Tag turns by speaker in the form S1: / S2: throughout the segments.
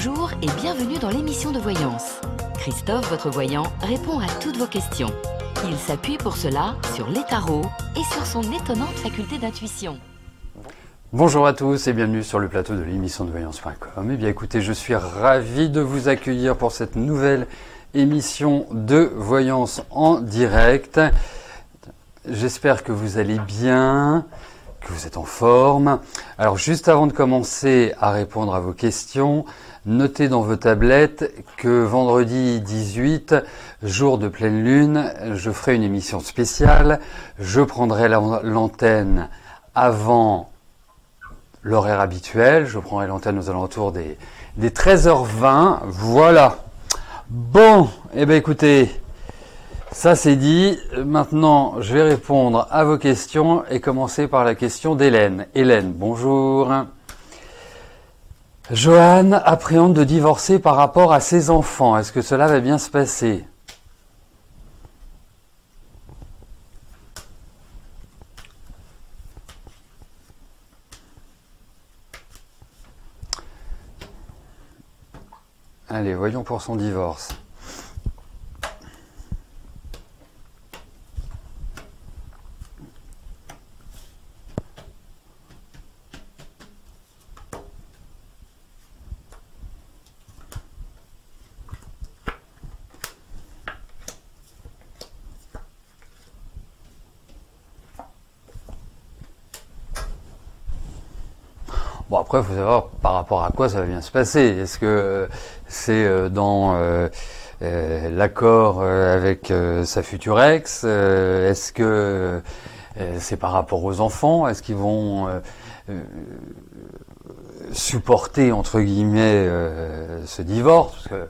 S1: Bonjour et bienvenue dans l'émission de voyance. Christophe, votre voyant, répond à toutes vos questions. Il s'appuie pour cela sur les tarots et sur son étonnante faculté d'intuition.
S2: Bonjour à tous et bienvenue sur le plateau de l'émission de voyance.com. Eh bien écoutez, je suis ravi de vous accueillir pour cette nouvelle émission de voyance en direct. J'espère que vous allez bien, que vous êtes en forme. Alors juste avant de commencer à répondre à vos questions, notez dans vos tablettes que vendredi 18, jour de pleine lune, je ferai une émission spéciale. Je prendrai l'antenne avant l'horaire habituel. Je prendrai l'antenne aux alentours des 13h20. Voilà. Bon, eh bien écoutez, ça c'est dit. Maintenant, je vais répondre à vos questions et commencer par la question d'Hélène. Hélène, bonjour. Joanne appréhende de divorcer par rapport à ses enfants. Est-ce que cela va bien se passer ? Allez, voyons pour son divorce. Bon, après, il faut savoir par rapport à quoi ça va bien se passer. Est-ce que c'est dans l'accord avec sa future ex ? Est-ce que c'est par rapport aux enfants ? Est-ce qu'ils vont supporter, entre guillemets, ce divorce ? Parce que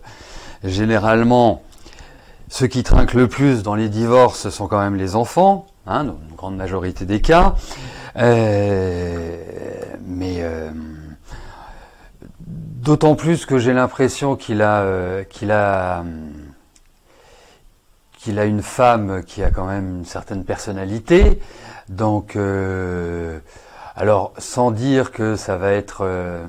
S2: généralement, ceux qui trinquent le plus dans les divorces, ce sont quand même les enfants, hein, dans une grande majorité des cas. Mais d'autant plus que j'ai l'impression qu'il a une femme qui a quand même une certaine personnalité. Donc, alors sans dire que ça va être,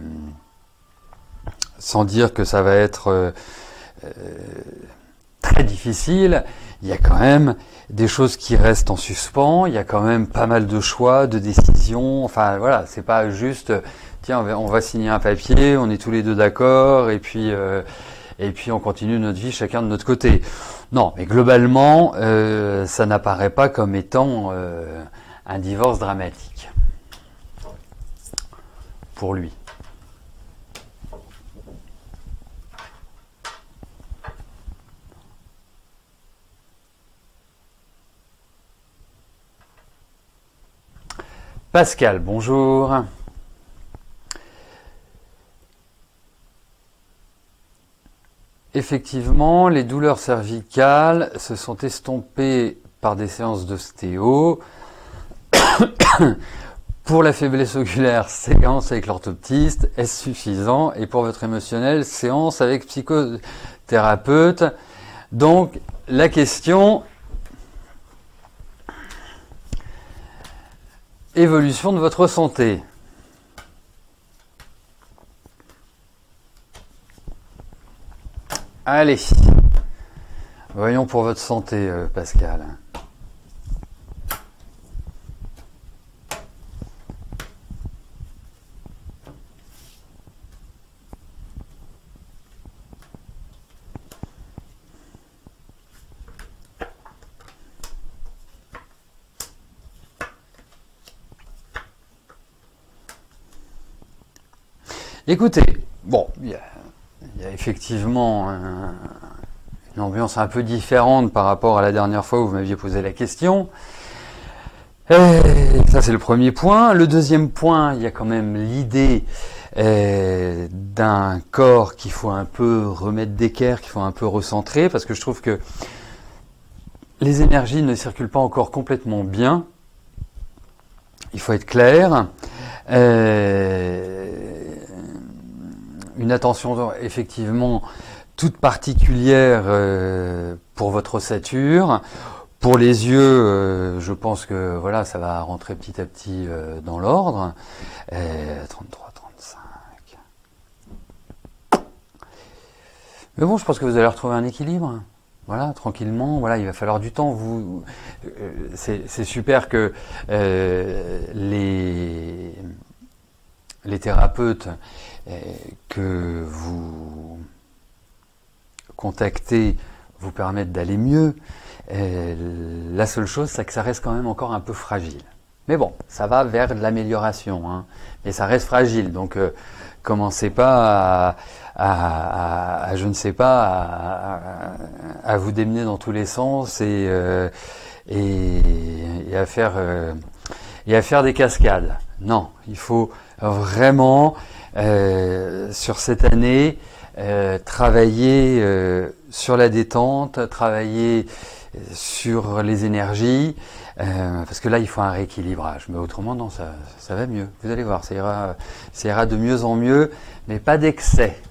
S2: très difficile, il y a quand même des choses qui restent en suspens, il y a quand même pas mal de choix, de décisions, enfin voilà, c'est pas juste, tiens, on va signer un papier, on est tous les deux d'accord, et puis on continue notre vie chacun de notre côté. Non, mais globalement, ça n'apparaît pas comme étant un divorce dramatique pour lui. Pascal, bonjour. Effectivement, les douleurs cervicales se sont estompées par des séances d'ostéo. Pour la faiblesse oculaire, séance avec l'orthoptiste, est-ce suffisant ? Et pour votre émotionnel, séance avec psychothérapeute. Donc, la question... Évolution de votre santé. Allez, voyons pour votre santé, Pascal. Écoutez, bon, il y a effectivement une ambiance un peu différente par rapport à la dernière fois où vous m'aviez posé la question. Ça, c'est le premier point. Le deuxième point, il y a quand même l'idée d'un corps qu'il faut un peu remettre d'équerre, qu'il faut un peu recentrer, parce que je trouve que les énergies ne circulent pas encore complètement bien. Il faut être clair. Une attention effectivement toute particulière pour votre ossature. Pour les yeux, je pense que voilà, ça va rentrer petit à petit dans l'ordre. 33, 35. Mais bon, je pense que vous allez retrouver un équilibre. Voilà, tranquillement. Voilà, il va falloir du temps. C'est super que les thérapeutes que vous contactez vous permettent d'aller mieux. La seule chose, c'est que ça reste quand même encore un peu fragile. Mais bon, ça va vers de l'amélioration, hein. Mais ça reste fragile. Donc, commencez pas je ne sais pas, à vous démener dans tous les sens et à faire des cascades. Non, il faut vraiment sur cette année travailler sur la détente, travailler sur les énergies, parce que là il faut un rééquilibrage. Mais autrement non, ça va mieux. Vous allez voir, ça ira de mieux en mieux, mais pas d'excès.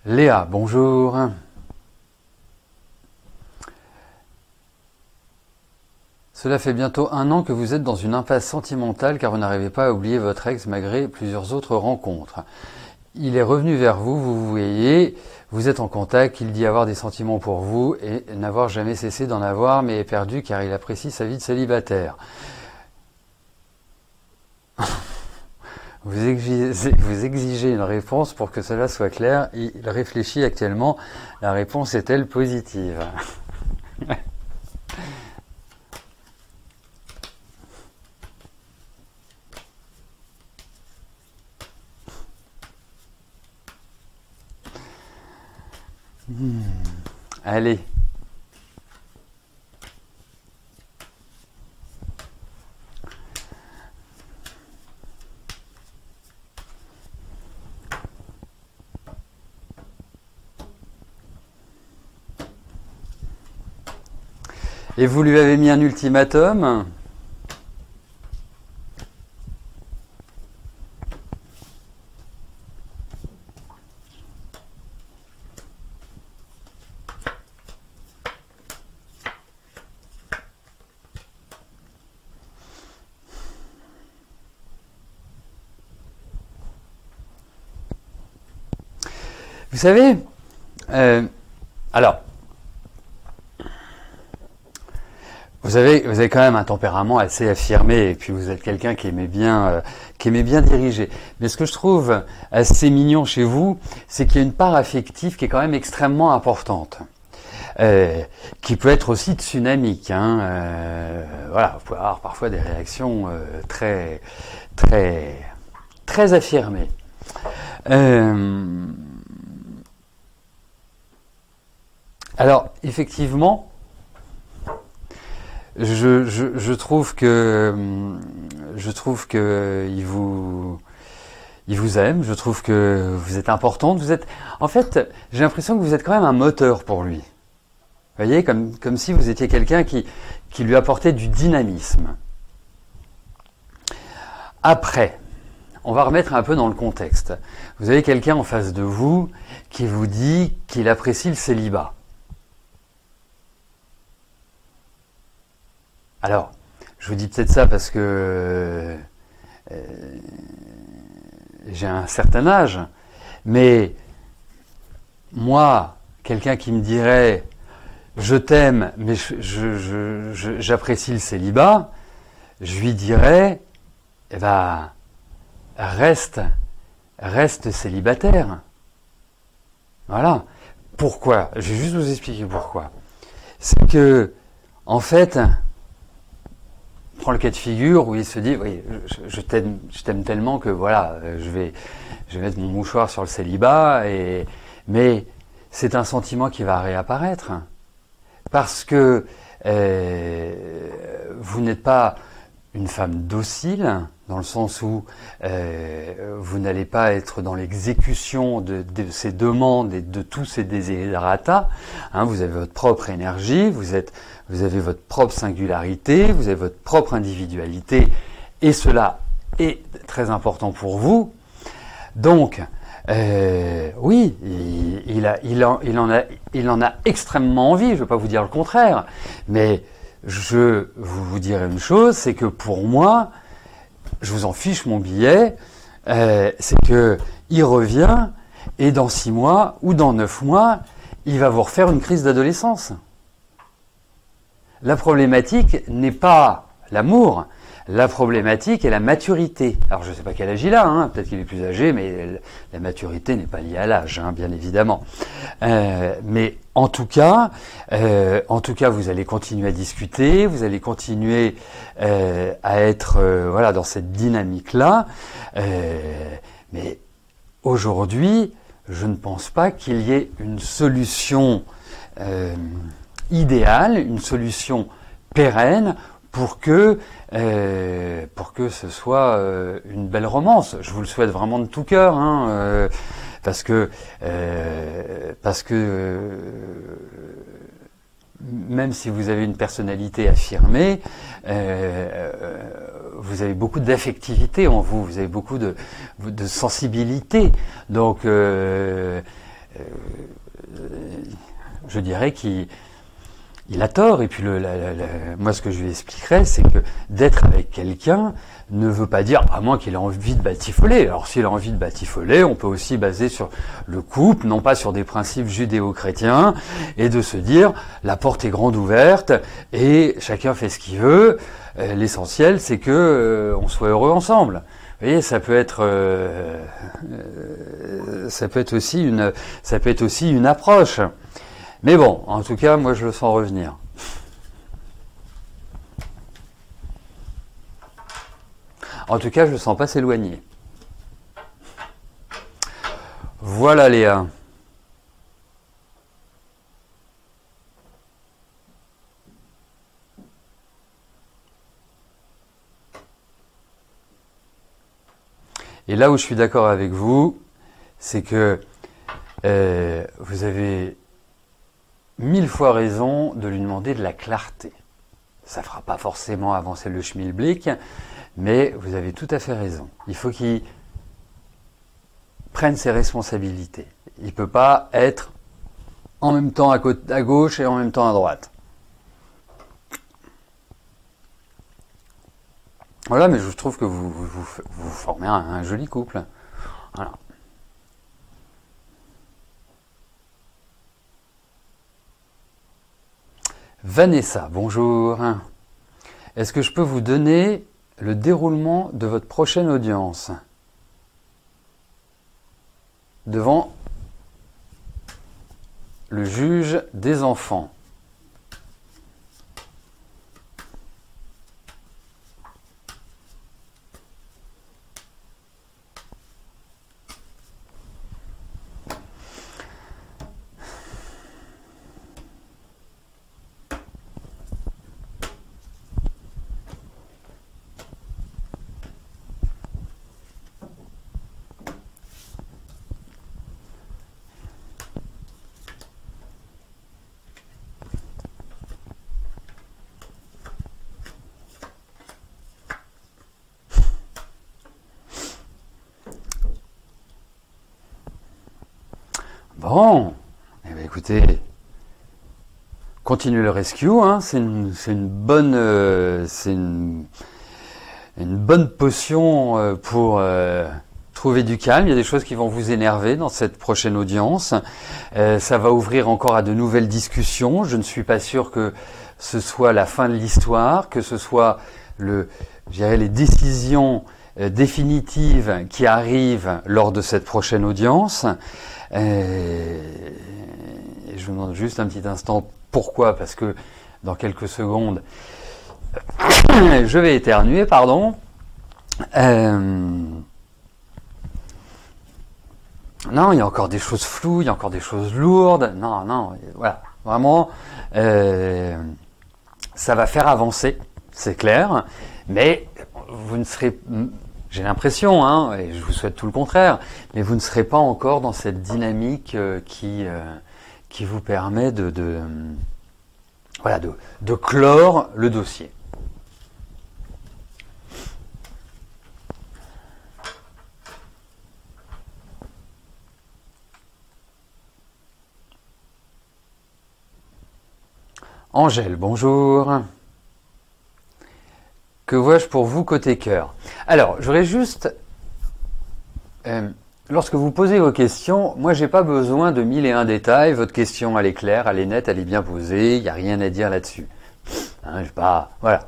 S2: Léa, bonjour. Cela fait bientôt 1 an que vous êtes dans une impasse sentimentale car vous n'arrivez pas à oublier votre ex malgré plusieurs autres rencontres. Il est revenu vers vous, vous voyez, vous êtes en contact, il dit avoir des sentiments pour vous et n'avoir jamais cessé d'en avoir mais est perdu car il apprécie sa vie de célibataire. Vous exigez une réponse pour que cela soit clair. Il réfléchit actuellement. La réponse est-elle positive? Allez. Et vous lui avez mis un ultimatum? Vous savez, alors, vous avez quand même un tempérament assez affirmé et puis vous êtes quelqu'un qui aimait bien diriger. Mais ce que je trouve assez mignon chez vous, c'est qu'il y a une part affective qui est quand même extrêmement importante, qui peut être aussi tsunamique. Hein, voilà, vous pouvez avoir parfois des réactions très affirmées. Alors, effectivement, je trouve que il vous aime. Je trouve que vous êtes importante. En fait, j'ai l'impression que vous êtes quand même un moteur pour lui. Vous voyez, comme si vous étiez quelqu'un qui lui apportait du dynamisme. Après, on va remettre un peu dans le contexte. Vous avez quelqu'un en face de vous qui vous dit qu'il apprécie le célibat. Alors, je vous dis peut-être ça parce que j'ai un certain âge, mais moi, quelqu'un qui me dirait « je t'aime, mais j'apprécie le célibat », je lui dirais « eh ben, reste célibataire ». Voilà. Pourquoi? Je vais juste vous expliquer pourquoi. C'est que, en fait, prend le cas de figure où il se dit oui, je t'aime tellement que voilà, je vais mettre mon mouchoir sur le célibat, mais c'est un sentiment qui va réapparaître parce que vous n'êtes pas une femme docile dans le sens où vous n'allez pas être dans l'exécution de ces demandes et de tous ces desiderata. Hein, vous avez votre propre énergie, vous avez votre propre singularité, vous avez votre propre individualité et cela est très important pour vous. Donc, oui, il en a extrêmement envie, je ne veux pas vous dire le contraire, mais je vous dirai une chose, c'est que pour moi, je vous en fiche mon billet, c'est que il revient et dans 6 mois ou dans 9 mois, il va vous refaire une crise d'adolescence. La problématique n'est pas l'amour, la problématique est la maturité. Alors je ne sais pas quel âge il a, hein, peut-être qu'il est plus âgé, mais la maturité n'est pas liée à l'âge, hein, bien évidemment. Mais en tout cas, vous allez continuer à discuter, vous allez continuer à être voilà, dans cette dynamique-là. Mais aujourd'hui, je ne pense pas qu'il y ait une solution idéale, une solution pérenne pour que ce soit une belle romance. Je vous le souhaite vraiment de tout cœur, hein, parce que même si vous avez une personnalité affirmée, vous avez beaucoup d'affectivité en vous, vous avez beaucoup de sensibilité. Donc, je dirais qu'il a tort. Et puis, moi, ce que je lui expliquerai, c'est que d'être avec quelqu'un ne veut pas dire, à moins qu'il ait envie de batifoler. Alors, s'il a envie de batifoler, on peut aussi baser sur le couple, non pas sur des principes judéo-chrétiens, et de se dire, la porte est grande ouverte, et chacun fait ce qu'il veut. L'essentiel, c'est que on soit heureux ensemble. Vous voyez, ça peut être aussi une approche. Mais bon, en tout cas, moi, je le sens revenir. En tout cas, je ne le sens pas s'éloigner. Voilà, Léa. Et là où je suis d'accord avec vous, c'est que vous avez 1000 fois raison de lui demander de la clarté. Ça ne fera pas forcément avancer le schmilblick, mais vous avez tout à fait raison. Il faut qu'il prenne ses responsabilités. Il ne peut pas être en même temps à gauche et en même temps à droite. Voilà, mais je trouve que vous formez un joli couple. Voilà. Vanessa, bonjour. Est-ce que je peux vous donner le déroulement de votre prochaine audience devant le juge des enfants? Bon, eh bien, écoutez, continuez le rescue, hein, c'est une bonne potion pour trouver du calme. Il y a des choses qui vont vous énerver dans cette prochaine audience. Ça va ouvrir encore à de nouvelles discussions. Je ne suis pas sûr que ce soit la fin de l'histoire, que ce soit je dirais, les décisions définitives qui arrivent lors de cette prochaine audience. Et je vous demande juste un petit instant pourquoi, parce que dans quelques secondes, je vais éternuer, pardon. Non, il y a encore des choses floues, il y a encore des choses lourdes. Non, voilà, vraiment, ça va faire avancer, c'est clair, mais vous ne serez... J'ai l'impression, hein, et je vous souhaite tout le contraire, mais vous ne serez pas encore dans cette dynamique qui vous permet de clore le dossier. Angèle, bonjour. Que vois-je pour vous côté cœur? Alors, j'aurais juste... lorsque vous posez vos questions, moi j'ai pas besoin de 1001 détails. Votre question, elle est claire, elle est nette, elle est bien posée. Il n'y a rien à dire là-dessus. Hein, voilà.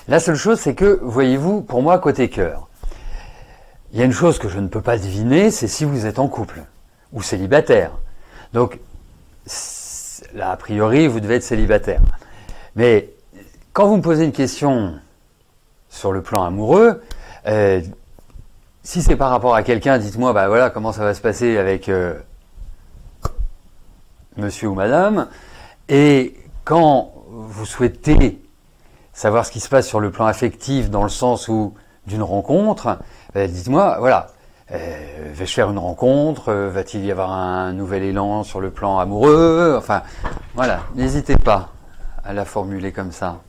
S2: La seule chose, c'est que, voyez-vous, pour moi, côté cœur, il y a une chose que je ne peux pas deviner, c'est si vous êtes en couple ou célibataire. Donc, là, a priori, vous devez être célibataire. Mais quand vous me posez une question sur le plan amoureux, si c'est par rapport à quelqu'un, dites-moi, bah voilà, comment ça va se passer avec monsieur ou madame. Et quand vous souhaitez savoir ce qui se passe sur le plan affectif, dans le sens où d'une rencontre, dites-moi, voilà, vais-je faire une rencontre, va-t-il y avoir un nouvel élan sur le plan amoureux, enfin, voilà, n'hésitez pas à la formuler comme ça.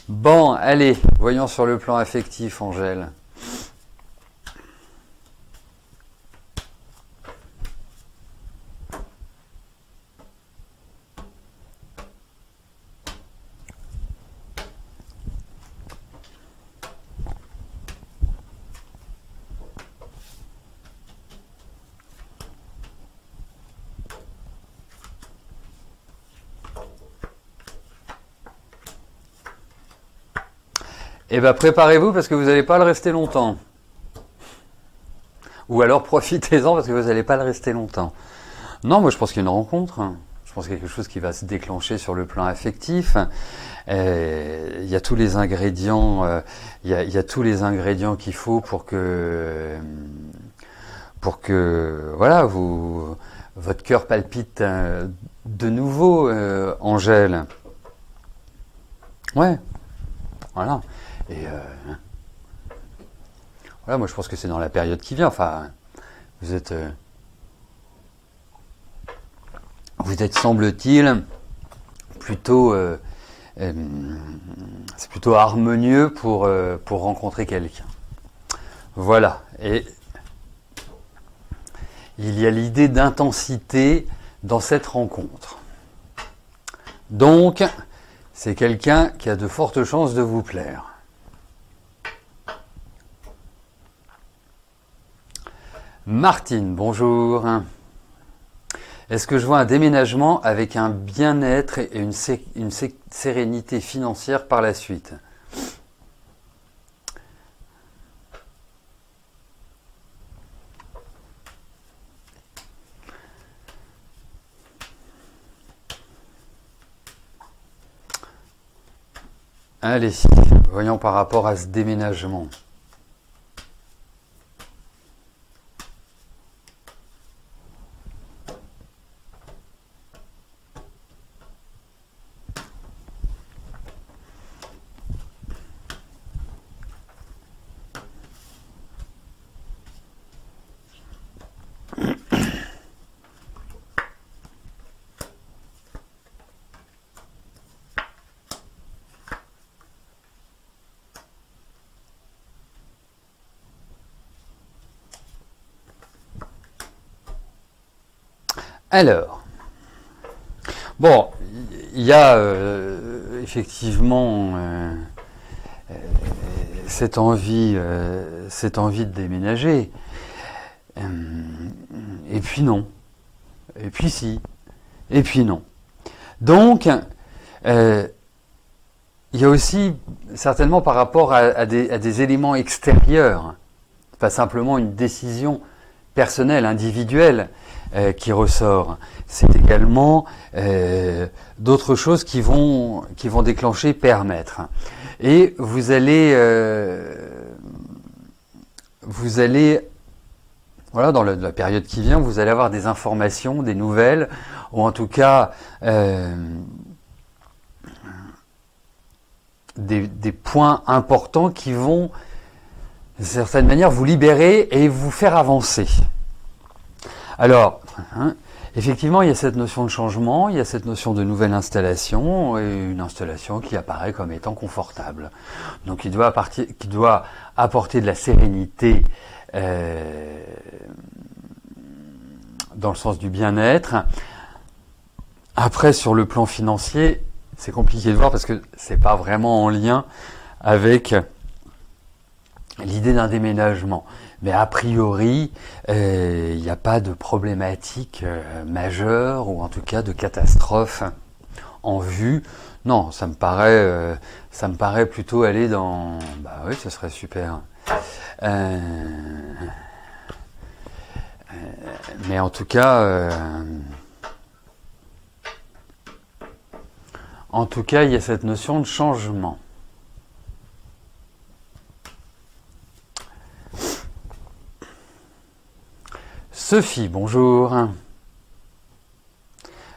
S2: Bon, allez, voyons sur le plan affectif, Angèle. Eh bien, préparez-vous parce que vous n'allez pas le rester longtemps. Ou alors profitez-en parce que vous n'allez pas le rester longtemps. Non, moi je pense qu'il y a une rencontre. Je pense qu'il y a quelque chose qui va se déclencher sur le plan affectif. Il y a tous les ingrédients, il y a tous les ingrédients qu'il faut pour que voilà, votre cœur palpite de nouveau, Angèle. Ouais, voilà. Et voilà, moi je pense que c'est dans la période qui vient. Enfin, vous êtes semble-t-il plutôt, c'est plutôt harmonieux pour rencontrer quelqu'un. Voilà. Et il y a l'idée d'intensité dans cette rencontre. Donc, c'est quelqu'un qui a de fortes chances de vous plaire. Martine, bonjour. Est-ce que je vois un déménagement avec un bien-être et une sérénité financière par la suite? Allez, voyons par rapport à ce déménagement. Alors, bon, il y a effectivement cette envie de déménager, et puis non, et puis si, et puis non. Donc, il y a aussi certainement par rapport à des éléments extérieurs, pas simplement une décision personnelle, individuelle, qui ressort. C'est également d'autres choses qui vont déclencher permettre. Et vous allez voilà, dans la période qui vient, vous allez avoir des informations, des nouvelles, ou en tout cas des points importants qui vont, d'une certaine manière, vous libérer et vous faire avancer. Alors, effectivement, il y a cette notion de changement, il y a cette notion de nouvelle installation, et une installation qui apparaît comme étant confortable. Donc, qui doit apporter de la sérénité dans le sens du bien-être. Après, sur le plan financier, c'est compliqué de voir parce que c'est pas vraiment en lien avec l'idée d'un déménagement. Mais a priori, il n'y a pas de problématique majeure ou en tout cas de catastrophe en vue. Non, ça me paraît plutôt aller dans... Bah oui, ce serait super. Mais en tout cas, il y a cette notion de changement. Sophie, bonjour.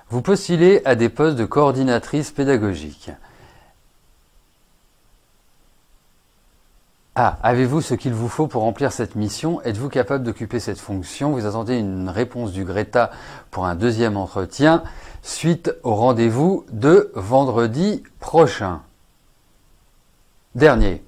S2: Vous postulez à des postes de coordinatrice pédagogique. Ah, avez-vous ce qu'il vous faut pour remplir cette mission? Êtes-vous capable d'occuper cette fonction? Vous attendez une réponse du Greta pour un deuxième entretien suite au rendez-vous de vendredi prochain. Dernier.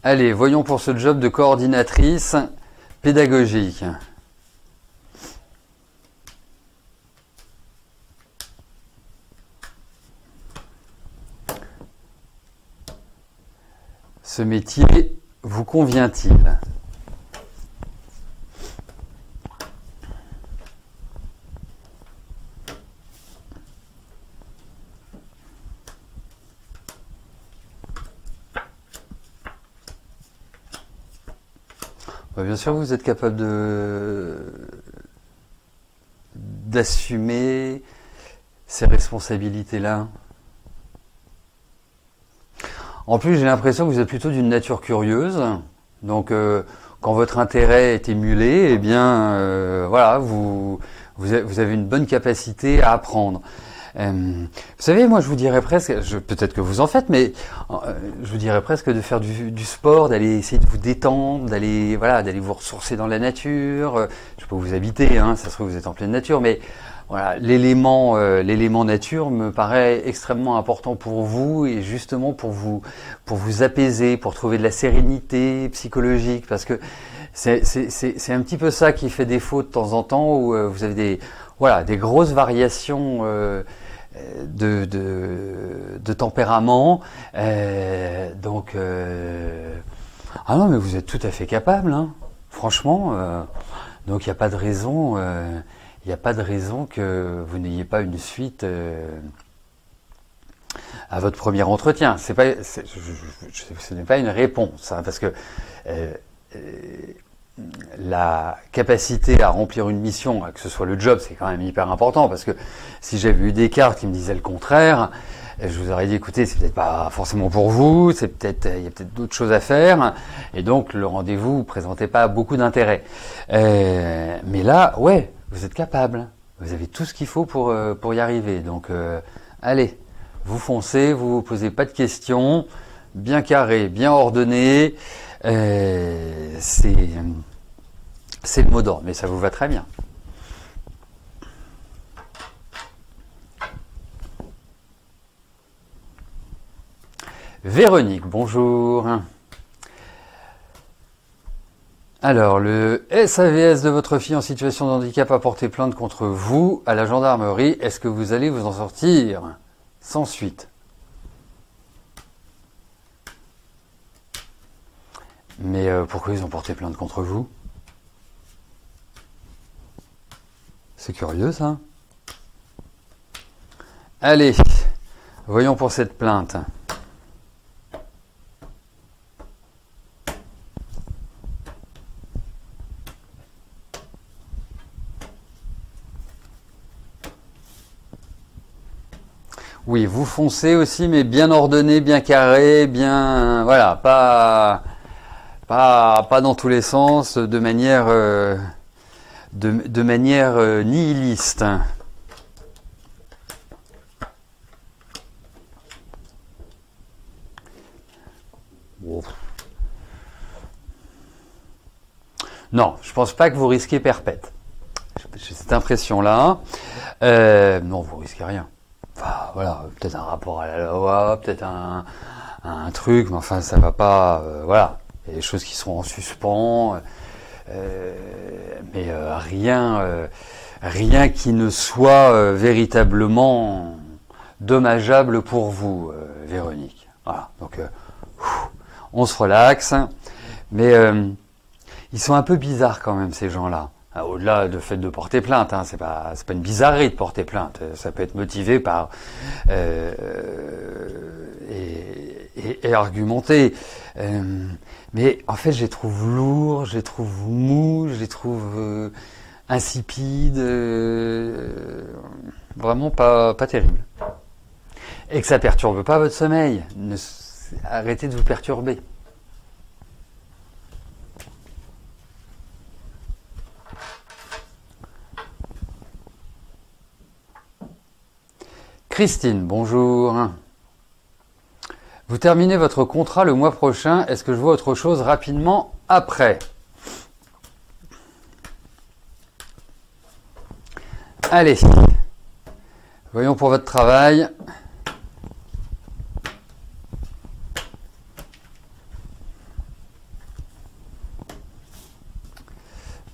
S2: Allez, voyons pour ce job de coordinatrice pédagogique. Ce métier vous convient-il? Bien sûr, vous êtes capable d'assumer ces responsabilités-là. En plus, j'ai l'impression que vous êtes plutôt d'une nature curieuse. Donc, quand votre intérêt est émulé, eh bien, voilà, vous avez une bonne capacité à apprendre. Vous savez, moi, je vous dirais presque, peut-être que vous en faites, mais je vous dirais presque de faire du sport, d'aller essayer de vous détendre, d'aller vous ressourcer dans la nature. Je sais pas où vous habitez, hein, ça se trouve vous êtes en pleine nature, mais voilà, l'élément nature me paraît extrêmement important pour vous et justement pour vous apaiser, pour trouver de la sérénité psychologique, parce que c'est un petit peu ça qui fait défaut de temps en temps où vous avez des grosses variations de tempérament. Ah non, mais vous êtes tout à fait capable, hein, franchement. Donc il n'y a pas de raison. Il n'y a pas de raison que vous n'ayez pas une suite à votre premier entretien. Ce n'est pas une réponse, hein, parce que la capacité à remplir une mission, que ce soit le job, c'est quand même hyper important, parce que si j'avais eu des cartes qui me disaient le contraire, je vous aurais dit, écoutez, c'est peut-être pas forcément pour vous, il y a peut-être d'autres choses à faire, et donc le rendez-vous ne présentait pas beaucoup d'intérêt. Mais là, ouais, vous êtes capable, vous avez tout ce qu'il faut pour y arriver, donc allez, vous foncez, vous posez pas de questions, bien carré, bien ordonné, c'est le mot d'ordre, mais ça vous va très bien. Véronique, bonjour. Alors, le SAVS de votre fille en situation de handicap a porté plainte contre vous à la gendarmerie. Est-ce que vous allez vous en sortir sans suite? Mais pourquoi ils ont porté plainte contre vous? C'est curieux, ça. Allez, voyons pour cette plainte. Oui, vous foncez aussi, mais bien ordonné, bien carré, bien... Voilà, pas dans tous les sens, de manière nihiliste. Non, je pense pas que vous risquez perpète. J'ai cette impression-là. Non, vous risquez rien. Enfin, voilà, peut-être un rapport à la loi, peut-être un truc, mais enfin ça va pas, voilà. Il y a des choses qui seront en suspens, mais rien qui ne soit véritablement dommageable pour vous, Véronique. Voilà, donc on se relaxe, mais ils sont un peu bizarres quand même ces gens-là. Au-delà du fait de porter plainte, hein, c'est pas une bizarrerie de porter plainte. Ça peut être motivé par et argumenté. Mais en fait, je les trouve lourds, je les trouve mous, je les trouve insipides, vraiment pas terrible. Et que ça perturbe pas votre sommeil. Arrêtez de vous perturber. Christine, bonjour. Vous terminez votre contrat le mois prochain. Est-ce que je vois autre chose rapidement après? Allez, voyons pour votre travail.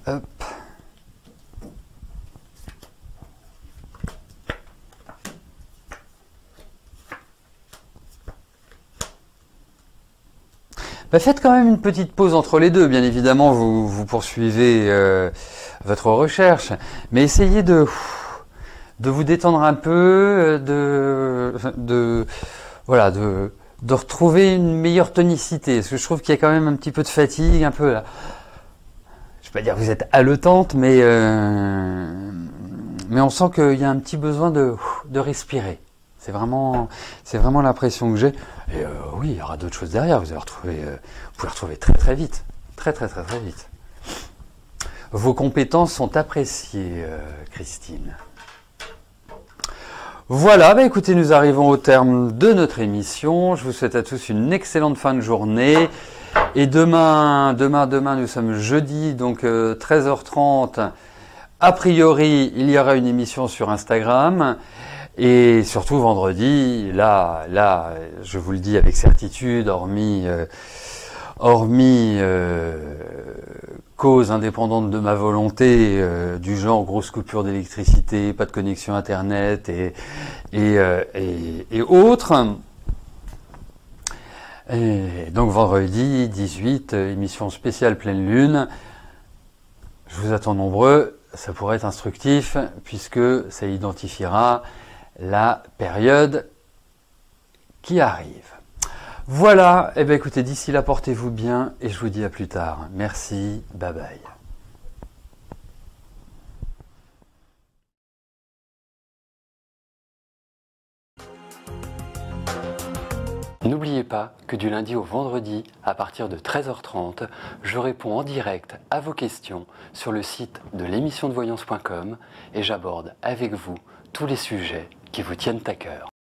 S2: Hop. Bah, faites quand même une petite pause entre les deux. Bien évidemment, vous poursuivez votre recherche, mais essayez de vous détendre un peu, de retrouver une meilleure tonicité. Parce que je trouve qu'il y a quand même un petit peu de fatigue, un peu là. Je vais pas dire que vous êtes haletante, mais on sent qu'il y a un petit besoin de respirer. C'est vraiment l'impression que j'ai. Et oui, il y aura d'autres choses derrière. Vous pouvez retrouver très très vite. Très vite. Vos compétences sont appréciées, Christine. Voilà, bah écoutez, nous arrivons au terme de notre émission. Je vous souhaite à tous une excellente fin de journée. Et demain, nous sommes jeudi, donc 13h30. A priori, il y aura une émission sur Instagram. Et surtout vendredi, là, je vous le dis avec certitude, hormis cause indépendante de ma volonté, du genre grosse coupure d'électricité, pas de connexion internet et autres. Et donc vendredi 18, émission spéciale pleine lune. Je vous attends nombreux. Ça pourrait être instructif puisque ça identifiera la période qui arrive. Voilà, et bien écoutez, d'ici là, portez-vous bien et je vous dis à plus tard. Merci, bye bye. N'oubliez pas que du lundi au vendredi, à partir de 13h30, je réponds en direct à vos questions sur le site de l'émissiondevoyance.com et j'aborde avec vous tous les sujets qui vous tiennent à cœur.